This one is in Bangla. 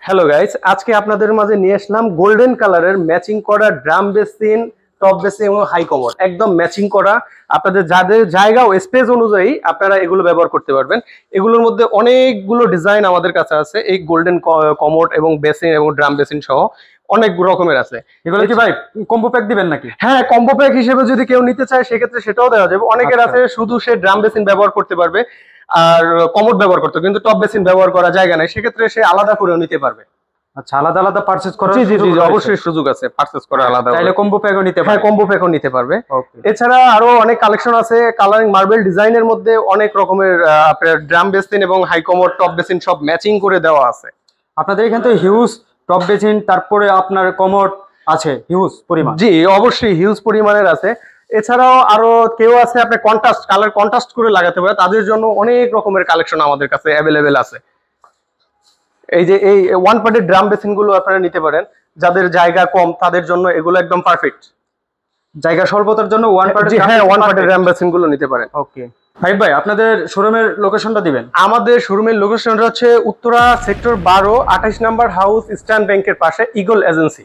হ্যালো গাইস, আজকে আপনাদের মাঝে নিয়ে আসলাম গোল্ডেন কালারের ম্যাচিং করা ড্রাম বেসিন, টপ বেসিন এবং হাই কমোড একদম ম্যাচিং করা। আপনাদের যাদের জায়গা ও স্পেস অনুযায়ী আপনারা এগুলো ব্যবহার করতে পারবেন। এগুলোর মধ্যে অনেকগুলো ডিজাইন আমাদের কাছে আছে, এই গোল্ডেন কমোড এবং বেসিন এবং ড্রাম বেসিন সহ অনেক রকমের আছে। এগুলো কি ভাই কম্বো প্যাক দিবেন নাকি? হ্যাঁ, কম্বো প্যাক হিসেবে যদি কেউ নিতে চায় সেক্ষেত্রে সেটাও দেওয়া যাবে। অনেকের আছে শুধু সে ড্রাম বেসিন ব্যবহার করতে পারবে আর কমোড ব্যবহার করতে, কিন্তু টপ বেসিন ব্যবহার করা জায়গা নাই, সেক্ষেত্রে সে আলাদা করেও নিতে পারবে। আচ্ছা, আলাদা আলাদা পারচেজ করার জি জি জি, অবশ্যই সুযোগ আছে পারচেজ করা আলাদা। চাইলে কম্বো প্যাকও নিতে পারবে। হ্যাঁ, কম্বো প্যাকও নিতে পারবে। ওকে। এছাড়া আরো অনেক কালেকশন আছে কালারিং মার্বেল ডিজাইনের মধ্যে, অনেক রকমের আপনার ড্রাম বেসিন এবং হাই কমোড টপ বেসিন সব ম্যাচিং করে দেওয়া আছে। আপনাদের এখানে তো হিউজ টপ বেসিন, তারপরে আপনার কমোড আছে হিউজ পরিমাণ। জি, অবশ্যই হিউজ পরিমাণের আছে। এছাড়াও আরো কেউ আছে আপনি কন্ট্রাস্ট কালার কন্ট্রাস্ট করে লাগাতে পারে, তাদের জন্য অনেক রকমের কালেকশন আমাদের কাছে অ্যাভেলেবেল আছে। এই যে এই ওয়ান পার্টের ড্রাম বেসিন গুলো আপনারা নিতে পারেন, যাদের জায়গা কম তাদের জন্য এগুলো একদম পারফেক্ট। জায়গা স্বল্পতার জন্য ওয়ান পার্ট, হ্যাঁ, ওয়ান পার্টের ড্রাম বেসিন গুলো নিতে পারেন। ওকে ভাই, আপনাদের শোরুমের লোকেশনটা দিবেন। আমাদের শোরুমের লোকেশনটা হচ্ছে উত্তরা সেক্টর 12, 28 নম্বর হাউস, ইস্টার্ন ব্যাংকের পাশে, ইগল এজেন্সি।